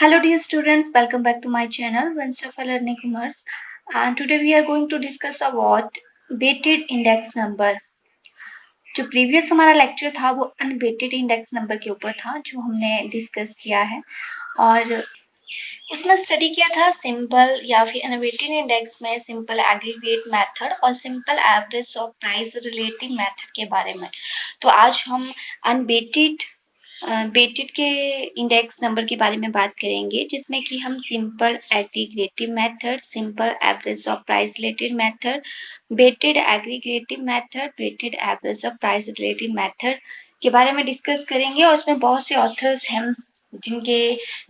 Hello dear students, welcome back to my channel One Step for Learning Commerce. And today we are going to discuss about weighted index number. जो previous हमारा lecture था वो unweighted index number के ऊपर था जो हमने discuss किया है और उसमें स्टडी किया था सिंपल या फिर अनवेटेड इंडेक्स में सिंपल एग्रीगेट मेथड और simple average of price relative method के बारे में। तो आज हम अनवेटेड वेटेड के इंडेक्स नंबर के बारे में बात करेंगे जिसमें कि हम simple aggregative method, simple average of price related method, weighted aggregative method, weighted average of price related method के बारे में डिस्कस करेंगे। और उसमें बहुत से ऑथर्स हैं जिनके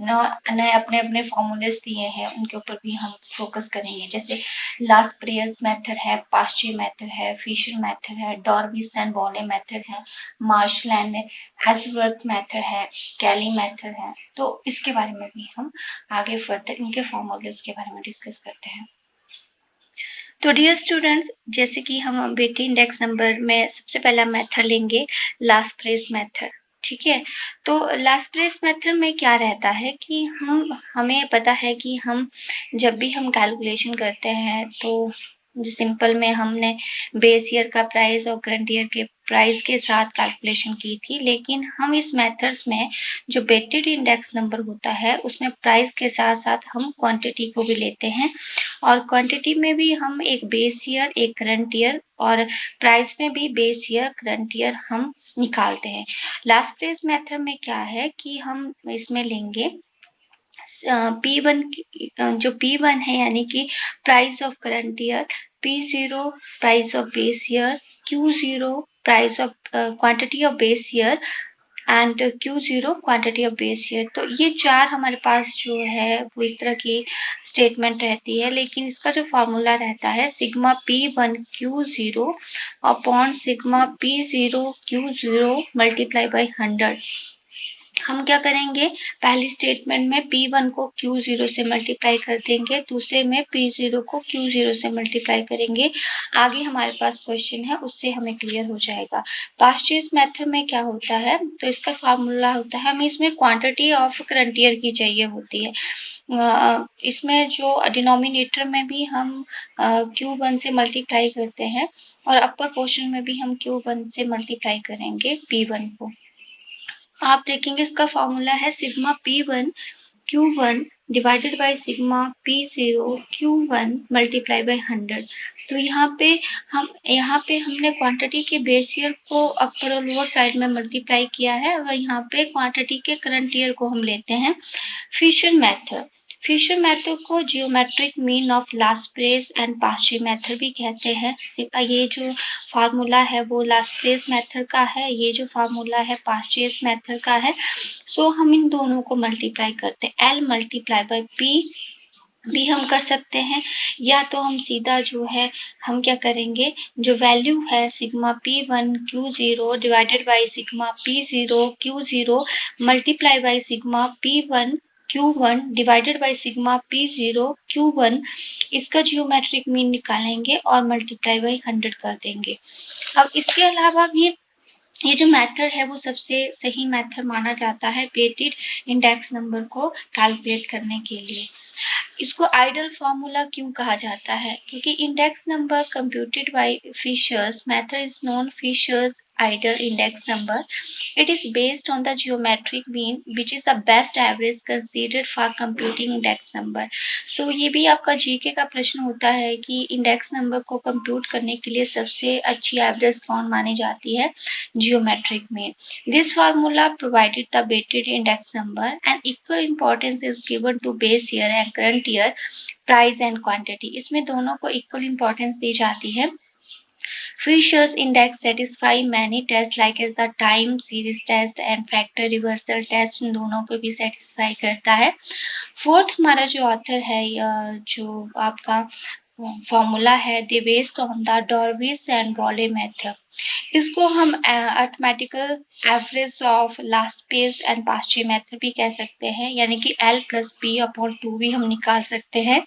नए अपने अपने फॉर्मूलेस दिए हैं, उनके ऊपर भी हम फोकस करेंगे। जैसे लास्ट प्रेयर्स मेथड है, पास्चे मेथड है, फिशर मेथड है, डॉर्विस एंड वॉले मेथड है, मार्शलैंड एजवर्थ मेथड है, कैली मेथड है। तो इसके बारे में भी हम आगे फर्दर इनके फॉर्मूलेस के बारे में डिस्कस करते हैं। तो डियर स्टूडेंट्स, जैसे कि हम वेटेड इंडेक्स नंबर में सबसे पहला मेथड लेंगे लास्ट प्लेस मेथड। ठीक है, तो लास्ट प्लेस मेथड में क्या रहता है कि हमें पता है कि हम जब भी हम कैलकुलेशन करते हैं तो सिंपल में हमने बेस ईयर का प्राइस और करंट ईयर के प्राइस के साथ कैलकुलेशन की थी, लेकिन हम इस मेथड्स में जो वेटेड इंडेक्स नंबर होता है उसमें प्राइस के साथ साथ हम क्वांटिटी को भी लेते हैं और क्वांटिटी में भी हम एक बेस ईयर, एक करंट ईयर और प्राइस में भी बेस ईयर, करंट ईयर हम निकालते हैं। लास्ट प्लेस मेथड में क्या है कि हम इसमें लेंगे P1 जो P1 है यानी कि price of current year, P0 price of base year, Q0 price of quantity of base year and Q0 quantity of base year. तो ये चार हमारे पास जो है वो इस तरह की स्टेटमेंट रहती है, लेकिन इसका जो फॉर्मूला रहता है sigma P1 Q0 upon sigma P0 Q0 multiply by 100। हम क्या करेंगे, पहली स्टेटमेंट में P1 को Q0 से मल्टीप्लाई कर देंगे, दूसरे में P0 को Q0 से मल्टीप्लाई करेंगे। आगे हमारे पास क्वेश्चन है उससे हमें क्लियर हो जाएगा। पास्चेस मेथड में क्या होता है, तो इसका फार्मूला होता है, हमें इसमें क्वांटिटी ऑफ करंट ईयर की चाहिए होती है। इसमें जो डिनोमिनेटर में भी हम Q1 से मल्टीप्लाई करते हैं और अपर पोर्शन में भी हम Q1 से मल्टीप्लाई करेंगे P1 को। आप देखेंगे इसका फॉर्मूला है sigma P1 Q1 divided by sigma P0 Q1 multiply by 100। तो यहाँ पे हमने क्वांटिटी के बेस ईयर को अपर और लोअर साइड में मल्टीप्लाई किया है और यहाँ पे क्वांटिटी के करंट ईयर को हम लेते हैं। फिशर मेथड को geometric mean of Laspeyres and Paasche method भी कहते हैं। ये जो फार्मूला है वो लास्ट प्लेस मेथड का है, ये जो फार्मूला है पास्चेस मेथड का है। सो हम इन दोनों को मल्टीप्लाई करते हैं, L मल्टीप्लाई बाय P भी हम कर सकते हैं, या तो हम सीधा जो है हम क्या करेंगे, जो वैल्यू है sigma P1 Q0 divided by sigma P0 Q0 multiply by sigma P1 Q1 divided by sigma P0 Q1, इसका जियोमेट्रिक मीन निकालेंगे और मल्टीप्लाई बाय 100 कर देंगे। अब इसके अलावा भी ये जो मेथड है वो सबसे सही मेथड माना जाता है वेटेड इंडेक्स नंबर को कैलकुलेट करने के लिए। इसको आइडल फॉर्मूला क्यों कहा जाता है, क्योंकि index number computed by Fisher's method is known Fisher's ideal index number. It is based on the geometric mean which is the best average considered for computing index number. So ये भी आपका GK का प्रश्न होता है कि index number को compute करने के लिए सबसे अच्छी एवरेज कौन मानी जाती है, geometric mean. This formula provided the weighted index number and equal importance is given to base year and current year, price and quantity. इसमें दोनों को equal importance दी जाती है। Fisher's index satisfy many tests like as the time series test and factor reversal test, इन दोनों को भी satisfy करता है। फोर्थ हमारा जो ऑथर है, जो आपका फॉर्मूला है they based on the Dorbish and Bowley method. इसको हम arithmetical average of Laspeyres and Paasche method भी कह सकते हैं, यानी कि L प्लस P अपॉन 2 भी हम निकाल सकते हैं।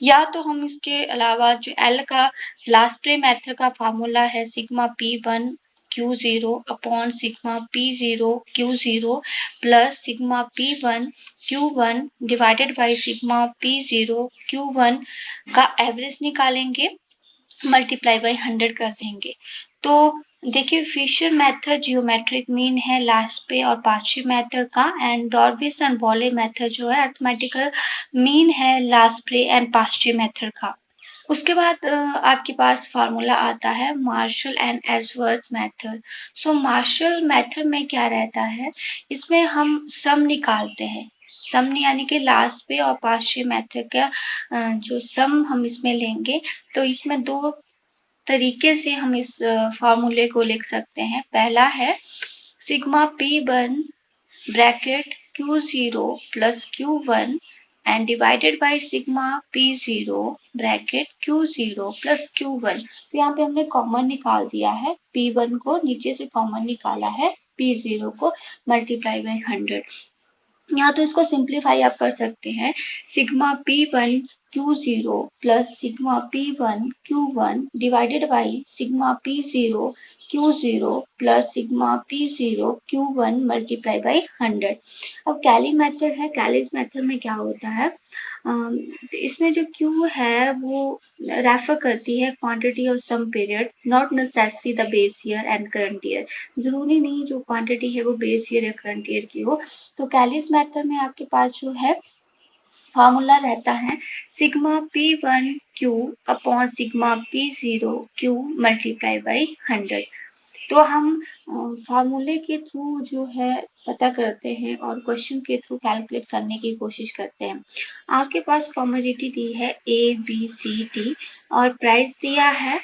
या तो हम इसके अलावा जो L का लास्ट पे मेथड का फार्मूला है sigma P1 Q0 upon sigma P0 Q0 plus sigma P1 Q1 divided by sigma P0 Q1 का एवरेज निकालेंगे, मल्टीप्लाई बाई 100 कर देंगे। तो देखिए फिशर मेथड जियोमेट्रिक मीन है लास्ट पे और पार्शियल मेथड का, and Dorbish and Bowley method जो है अरिथमेटिकल मीन है लास्ट पे एंड पार्शियल मेथड का। उसके बाद आपके पास फार्मूला आता है Marshall and Edgeworth method. So Marshall method में क्या रहता है, इसमें हम सम निकालते हैं, सम यानी कि लास्ट पे और पार्शियल मेथड का जो सम हम इसमें लेंगे। तो इसमें दो तरीके से हम इस फार्मूले को लिख सकते हैं। पहला है sigma P1 bracket Q0 plus Q1 and divided by sigma P0 bracket Q0 plus Q1। तो यहाँ पे हमने कॉमन निकाल दिया है, P1 को नीचे से कॉमन निकाला है, P0 को मल्टीप्लाई बाई 100। यहाँ तो इसको सिंप्लीफाई आप कर सकते हैं, sigma P1 Q0 plus sigma P1 Q1 divided by sigma P0 Q0 plus sigma P0 Q1 multiply by 100। अब कैली मेथड है, कैलीज मेथड में क्या होता है, तो इसमें जो Q है वो रेफर करती है quantity of some period, not necessary the base year and current year. जरूरी नहीं जो क्वांटिटी है वो बेस ईयर या करंट ईयर की हो। तो कैलीज मेथड में आपके पास जो है फॉर्मूला रहता है sigma P1 Q upon sigma P0 Q multiply by 100। तो हम फॉर्मूले के थ्रू जो है पता करते हैं और क्वेश्चन के थ्रू कैलकुलेट करने की कोशिश करते हैं। आपके पास कमोडिटी दी है ABCD और प्राइस दिया है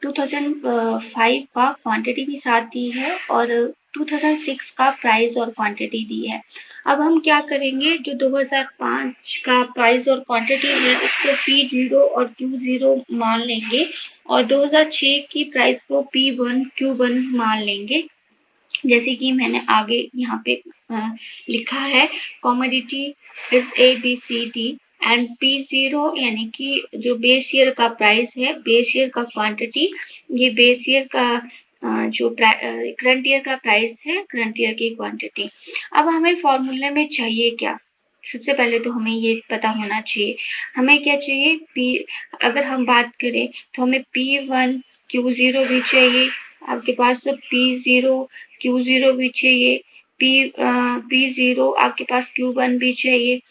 2005 का, क्वांटिटी भी साथ दी है और 2006 का प्राइस और क्वांटिटी दी है। अब हम क्या करेंगे, जो 2005 का प्राइस और क्वांटिटी है उसको P0 और Q0 मान लेंगे और 2006 की प्राइस को P1 Q1 मान लेंगे। जैसे कि मैंने आगे यहाँ पे लिखा है commodity is ABCD and P0 यानी कि जो बेस ईयर का प्राइस है, बेस ईयर का क्वांटिटी, ये बेस ईयर का जो करंट ईयर का प्राइस है, करंट ईयर की क्वांटिटी। अब हमें फॉर्मूले में चाहिए क्या, सबसे पहले तो हमें ये पता होना चाहिए, हमें क्या चाहिए, अगर हम बात करें तो हमें P1 Q0 भी चाहिए, आपके पास P0 Q0 भी चाहिए, P0 आपके पास Q1 भी चाहिए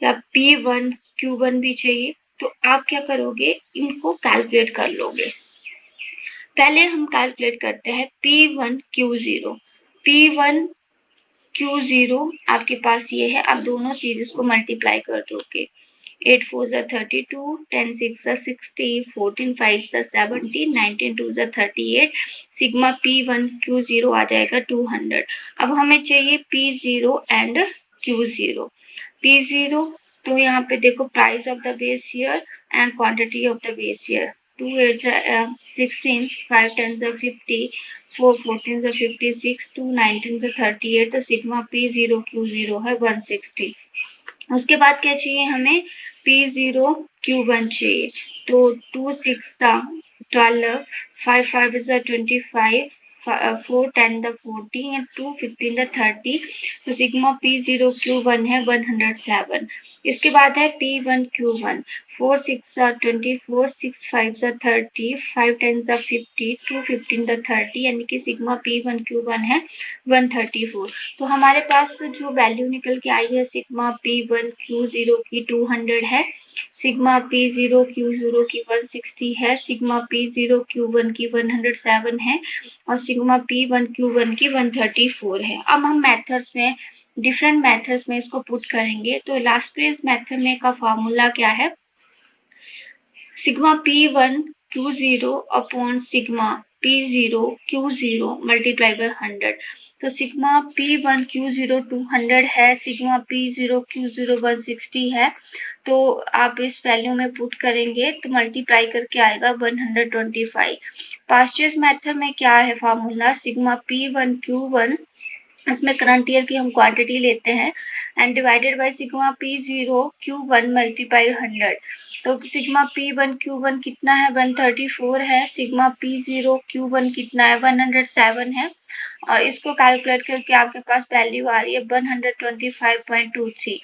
या P1 Q1 भी चाहिए। तो आप क्या करोगे, इनको कैलकुलेट कर लोगे। पहले हम कैलकुलेट करते हैं P1 Q0। P1 Q0 आपके पास ये है, आप दोनों सीरीज को मल्टीप्लाई कर दोगे, 8 4 32, 10 6 60, 14 5 70, 19 2 38, सिग्मा P1 Q0 आ जाएगा 200। अब हमें चाहिए P0 एंड Q0। P0 तो यहाँ पे देखो price of the base year and quantity of the base year, 2 8 16, 5 10 50, 4 14 56, 2 19 38, तो सिग्मा P0 Q0 है 160। उसके बाद क्या चाहिए हमें, P0 Q1 चाहिए, तो 2 6 12, 5 5 25, 4 10 40 and 2 15 30, तो सिग्मा P0 Q1 है 107। इसके बाद है P1 Q1, 4 6 24, 6 5 30, 5 10 50, 2 15 30, यानी कि सिग्मा P1 Q1 है 134। तो हमारे पास जो वैल्यू निकल के आई है सिग्मा P1 Q0 की 200 है, सिग्मा P0 Q0 की 160 है, सिग्मा P0 Q1 की 107 है और सिग्मा P1 Q1 की 134 है। अब हम मेथड्स में, डिफरेंट मेथड्स में इसको पुट करेंगे। तो लास्टप्रेस मेथड में का फॉर्मूला क्या है, sigma P1 Q0 upon sigma P0 Q0 multiply by 100। तो सिग्मा P1 Q0 200 है, सिग्मा P0 Q0 160 है। तो आप इस वैल्यू में पुट करेंगे तो मल्टीप्लाई करके आएगा 125। पास्चर्स मेथड में क्या है फॉर्मूला, सिग्मा P1 Q1, इसमें करंट ईयर की हम क्वांटिटी लेते हैं and divided by sigma P0 Q1 multiply 100। तो सिग्मा P1 Q1 कितना है 134 है, सिग्मा P0 Q1 कितना है 107 है, और इसको कैलकुलेट करके आपके पास वैल्यू आ रही है 125.23।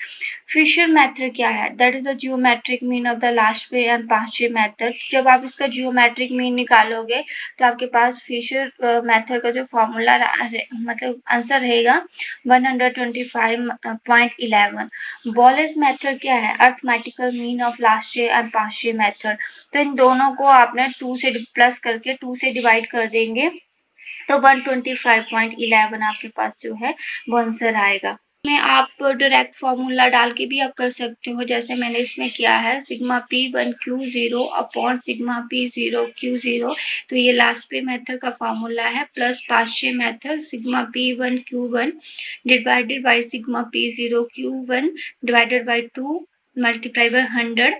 फिशर मेथड क्या है? That is the geometric mean of the last पे एंड पांचवे मेथड। जब आप इसका जियोमेट्रिक मीन निकालोगे तो आपके पास फिशर मेथड का जो फॉर्मूला मतलब आंसर रहेगा 125.11। बॉलेस मेथड क्या है? Arithmetical mean of last and पांचवे मेथड। तो इन दोनों को आपने 2 से प्लस करके 2 से डिवाइड कर देंगे तो 125.11 आपके पास जो है वो आंसर आएगा। में आप डायरेक्ट फॉर्मूला डाल के भी आप कर सकते हो, जैसे मैंने इसमें किया है sigma P1 Q0 upon sigma P0 Q0। तो ये लास्ट पे मेथड का फॉर्मूला है प्लस पांचवे method sigma P1 Q1 divided by sigma P0 Q1 divided by 2 multiply by 100।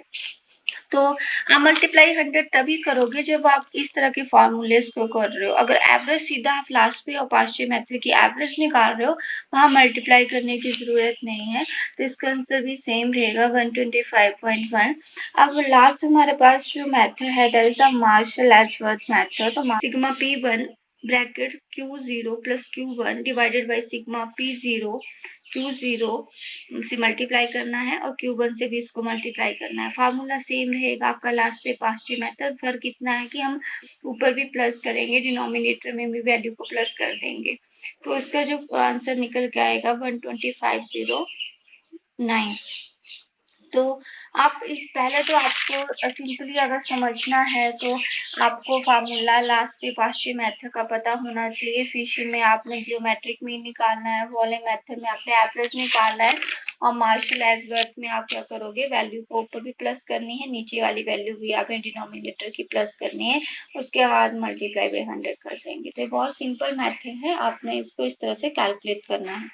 तो आप मल्टीप्लाई 100 तभी करोगे जब आप इस तरह के फॉर्मूलेस को कर रहे हो। अगर एवरेज सीधा आप लास्ट पे और पांचवे मेथड की एवरेज निकाल रहे हो, वहां मल्टीप्लाई करने की जरूरत नहीं है। तो इसका आंसर भी सेम रहेगा 125.1। अब लास्ट हमारे पास जो मेथड है that is the Marshall Edgeworth method. तो sigma P1 bracket Q0 plus Q1 divided by sigma P0 Q0 से मल्टीप्लाई करना है और Q1 से भी इसको मल्टीप्लाई करना है। फार्मूला सेम रहेगा आपका लास्ट पे पांचवे मेथड। फर्क इतना है कि हम ऊपर भी प्लस करेंगे, डिनोमिनेटर में भी वैल्यू को प्लस कर देंगे। तो इसका जो आंसर निकल के आएगा 125.09। तो आप इस पहले तो आपको सिंपली अगर समझना है तो आपको फार्मूला लास्ट पे पांचवे मेथड का पता होना चाहिए। फिशर में आपने जियोमेट्रिक मीन निकालना है, वॉले मेथड में आपने एवरेज निकालना है, और मार्शल एशवर्थ में आप क्या करोगे, वैल्यू को ऊपर भी प्लस करनी है, नीचे वाली वैल्यू भी आपने डिनोमिनेटर की प्लस करनी है, उसके बाद मल्टीप्लाई बाय 100 कर देंगे। तो बहुत सिंपल मेथड है, आपने इसको इस तरह से कैलकुलेट करना है।